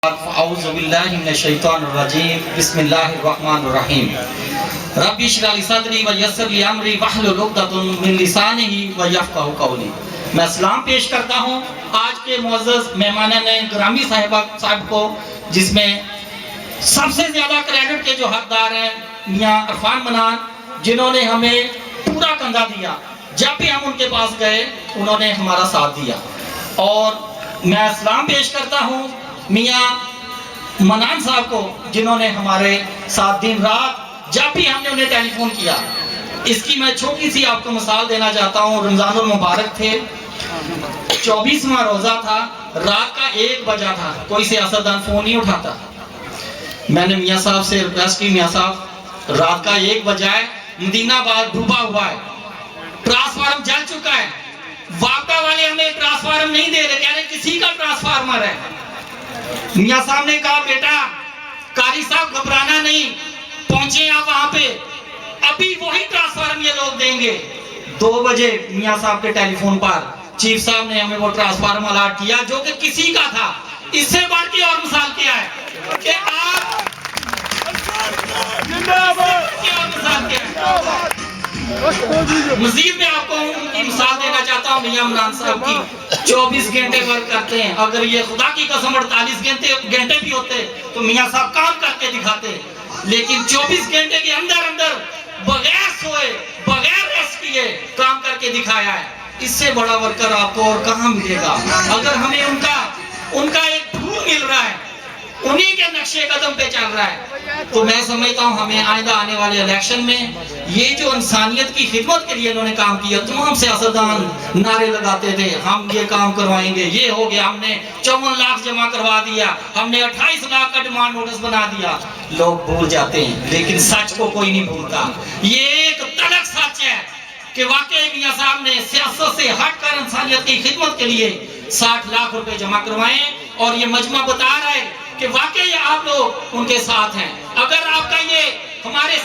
اعوذ باللہ من الشیطان الرجیم بسم اللہ الرحمن الرحیم رب اشرح لی صدری ویسر لی امری واحلل عقدۃ من لسانی یفقہوا قولی۔ میں سلام پیش کرتا ہوں آج کے معزز مہمانان گرامی صاحب کو، جس میں سب سے زیادہ کریڈٹ کے جو حقدار ہیں میاں عرفان منان، جنہوں نے ہمیں پورا کندھا دیا۔ جب بھی ہم ان کے پاس گئے انہوں نے ہمارا ساتھ دیا۔ اور میں سلام پیش کرتا ہوں میاں منان صاحب کو، جنہوں نے ہمارے ساتھ دن رات جب بھی ہم نے انہیں ٹیلی فون کیا۔ اس کی میں چھوٹی سی آپ کو مثال دینا چاہتا ہوں۔ رمضان المبارک تھے، 24واں روزہ تھا، رات کا 1 بجا تھا، کوئی سیاستدان فون نہیں اٹھاتا۔ میں نے میاں صاحب سے ریکویسٹ کی، میاں صاحب رات کا 1 بجا ہے، مدینہ آباد ڈوبا ہوا ہے، ٹرانسفارم جل چکا ہے، واقعہ والے ہمیں ٹرانسفارم نہیں دے رہے، کہہ رہے کسی کا ٹرانسفارمر ہے۔ میاں صاحب نے کہا بیٹا قاری صاحب گھبرانا نہیں، پہنچے آپ وہاں پہ، ابھی وہی ٹرانسفارم یہ لوگ دیں گے۔ 2 بجے میاں صاحب کے ٹیلی فون پر چیف صاحب نے ہمیں وہ ٹرانسفارم الاٹ کیا جو کہ کسی کا تھا۔ اس سے بڑھ کے اور مثال کیا ہے کہ آپ مزید میں آپ کو ان کی مثال دینا چاہتا ہوں میاں منان صاحب کی۔ 24 گھنٹے ورک کرتے ہیں، اگر یہ خدا کی قسم 48 گھنٹے بھی ہوتے تو میاں صاحب کام کر کے دکھاتے، لیکن 24 گھنٹے کے اندر بغیر سوئے بغیر ریسٹ کیے کام کر کے دکھایا ہے۔ اس سے بڑا ورکر آپ کو اور کہاں ملے گا؟ اگر ہمیں ان کا ایک دھول مل رہا ہے، انہی کے نقشے قدم پہ چل رہا ہے، تو میں سمجھتا ہوں ہمیں آئندہ آنے والے الیکشن میں یہ جو انسانیت کی خدمت کے لیے انہوں نے کام کیا، تمام سیاستدان نعرے لگاتے تھے ہم یہ کام کروائیں گے، یہ ہو گیا، ہم نے 54 لاکھ جمع کروا دیا، ہم نے 28 لاکھ کا ڈیمانڈ نوٹس بنا دیا۔ لوگ بھول جاتے ہیں لیکن سچ کو کوئی نہیں بھولتا۔ یہ ایک تلخ سچ ہے کہ واقعی میاں صاحب نے سیاست سے ہٹ کر انسانیت کی خدمت کے لیے 60 لاکھ روپے جمع کروائے، اور یہ مجمع بتا رہا ہے کہ واقعی آپ لوگ ان کے ساتھ ہیں۔ اگر آپ کا یہ ہمارے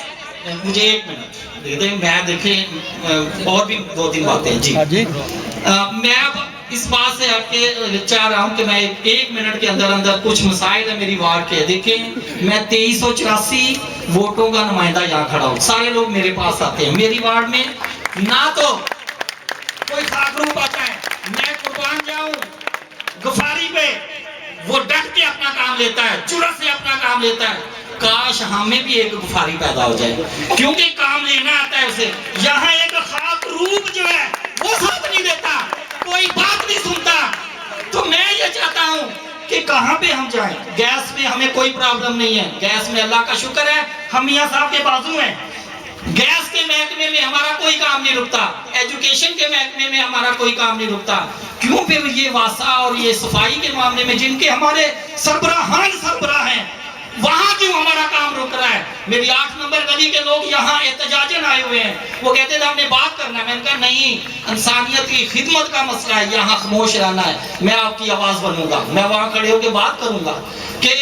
مجھے 1 منٹ دے دیں، میں دیکھیں اور بھی 2-3 باتیں جی میں اب اس بات سے ہٹ کے چاہ رہا ہوں کہ میں 1 منٹ کے اندر کچھ مسائل ہیں میری وارڈ کے۔ دیکھیں میں 2384 ووٹوں کا نمائندہ یہاں کھڑا ہوں، سارے لوگ میرے پاس آتے ہیں۔ میری وارڈ میں نہ تو کوئی خاک روپ آتا ہے، میں قربان جاؤں غفاری پہ، وہ ڈٹ کے اپنا کام لیتا ہے، جرأت سے اپنا کام لیتا ہے۔ کاش ہمیں بھی ایک غفاری پیدا ہو جائے، کیونکہ کام لینا آتا ہے اسے۔ یہاں ایک خاک روپ جو ہے وہ ساتھ نہیں دیتا، کوئی بات نہیں سنتا۔ تو میں یہ چاہتا ہوں کہ کہاں پہ ہم جائیں۔ گیس میں ہمیں کوئی پرابلم نہیں ہے، گیس میں اللہ کا شکر ہے ہم میاں صاحب کے بازو ہیں۔ گیس کے محکمے میں ہمارا کوئی کام نہیں رکتا، ایجوکیشن کے محکمے میں ہمارا کوئی کام نہیں رکتا۔ کیوں پھر یہ واسطہ اور یہ صفائی کے معاملے میں جن کے ہمارے سربراہ ہیں، وہاں کیوں ہمارا کام رک رہا ہے؟ میری 8 نمبر گلی کے لوگ یہاں احتجاجن آئے ہوئے ہیں، وہ کہتے تھے ہم نے بات کرنا ہے۔ میں نے کہا نہیں، انسانیت کی خدمت کا مسئلہ ہے، یہاں خاموش رہنا ہے۔ میں آپ کی آواز بنوں گا، میں وہاں کھڑے ہو کے بات کروں گا کہ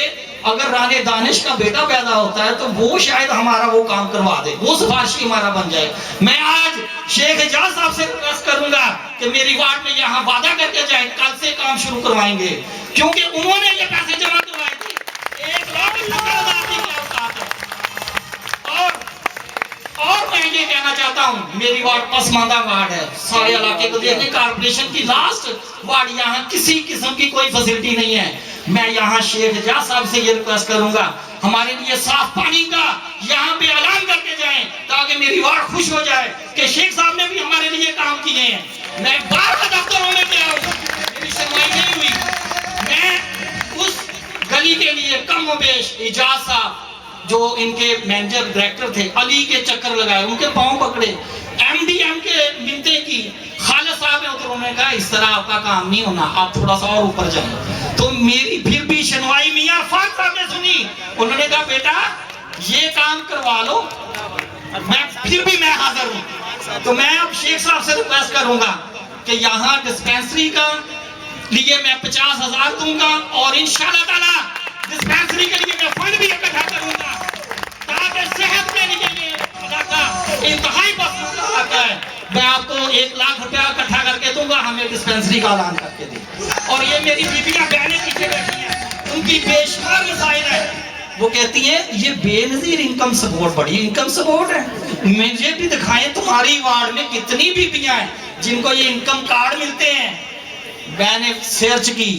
اگر رانے دانش کا بیٹا پیدا ہوتا ہے تو وہ شاید ہمارا وہ کام کروا دے، وہ سفارشی ہمارا بن جائے۔ میں آج شیخ اعجاز صاحب سے ریکویسٹ کروں گا کہ میری وارڈ میں یہاں وعدہ کر کے جائیں کل سے کام شروع کروائیں گے، کیونکہ انہوں نے یہ پیسے جمع کروائے تھے۔ 1 لاکھ کی کیا اوقات ہے؟ اور میں یہ کہنا چاہتا ہوں میری وارڈ پسماندہ وارڈ ہے، سارے علاقے کو دیکھیں، کارپوریشن کی لاسٹ وارڈ، یہاں کسی قسم کی کوئی فیسلٹی نہیں ہے۔ میں یہاں شیخ اعجاز صاحب سے یہ ریکویسٹ کروں گا ہمارے لیے صاف پانی کا یہاں پہ اعلان کر کے جائیں تاکہ میری وارڈ خوش ہو جائے کہ شیخ صاحب نے بھی ہمارے لیے کام کیے ہیں۔ میں بار بار دفتروں میں گیا ہوں، میری سنوائی نہیں ہوئی۔ میں اس گلی کے لیے کم و بیش اعجاز صاحب جو ان کے مینیجر ڈائریکٹر تھے، علی کے چکر لگائے، ان کے پاؤں پکڑے، ایم کے منتیں کی۔ خالد صاحب نے انہوں نے کہا اس طرح آپ کا کام نہیں ہونا، آپ تھوڑا سا اور اوپر جائیں۔ تو میری پھر بھی شنوائی میاں عرفان صاحب نے سنی، انہوں نے کہا بیٹا یہ کام کروا لو، پھر بھی میں حاضر ہوں۔ تو میں اب شیخ صاحب سے ریکویسٹ کروں گا کہ یہاں ڈسپینسری کا لیے میں 50,000 دوں گا، اور انشاءاللہ تعالی ڈسپینسری کے لیے میں فنڈ بھی اکٹھا کروں گا تاکہ صحت کے لیے یہ علاقہ انتہائی پسند علاقہ ہے۔ میں آپ کو 1 لاکھ روپیہ اکٹھا کر کے دوں گا، ہمیں ڈسپینسری کا اعلان کر کے دیں۔ اور یہ میری بیٹیاں بہنیں پیچھے بیٹھی ہیں، ان کی بے شمار مسائل ہیں. وہ کہتی ہیں یہ بے نظیر انکم سپورٹ، بڑی انکم سپورٹ ہے. مجھے بھی دکھائیں تمہاری وارڈ میں کتنی بیویاں ہیں جن کو یہ انکم کارڈ ملتے ہیں. میں نے سرچ کی،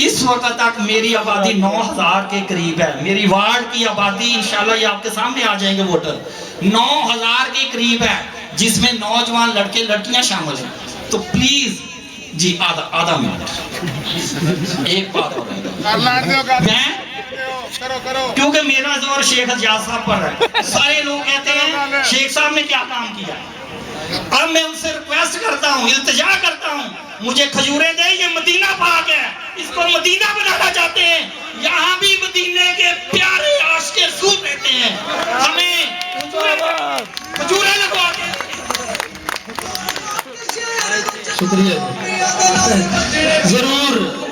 اس وقت تک میری آبادی 9,000 کے قریب ہے. میری وارڈ کی آبادی انشاءاللہ یہ آپ کے سامنے آ جائیں گے ووٹر، 9,000 کے قریب ہے، جس میں نوجوان لڑکے لڑکیاں شامل ہیں. تو پلیز جی آدھا منٹ ایک بات ہو رہی ہے، کیونکہ میرا زور شیخ حجاز صاحب پر ہے. سارے لوگ کہتے ہیں شیخ صاحب نے کیا کام کیا. اب میں ان سے ریکویسٹ کرتا ہوں، التجا کرتا ہوں، مجھے کھجوریں دے. یہ مدینہ پاک ہے، اس کو مدینہ بنانا چاہتے ہیں. یہاں بھی مدینے کے پیارے عاشق رسول رہتے ہیں. ہمیں کھجوریں لگوا کے. شکریہ ضرور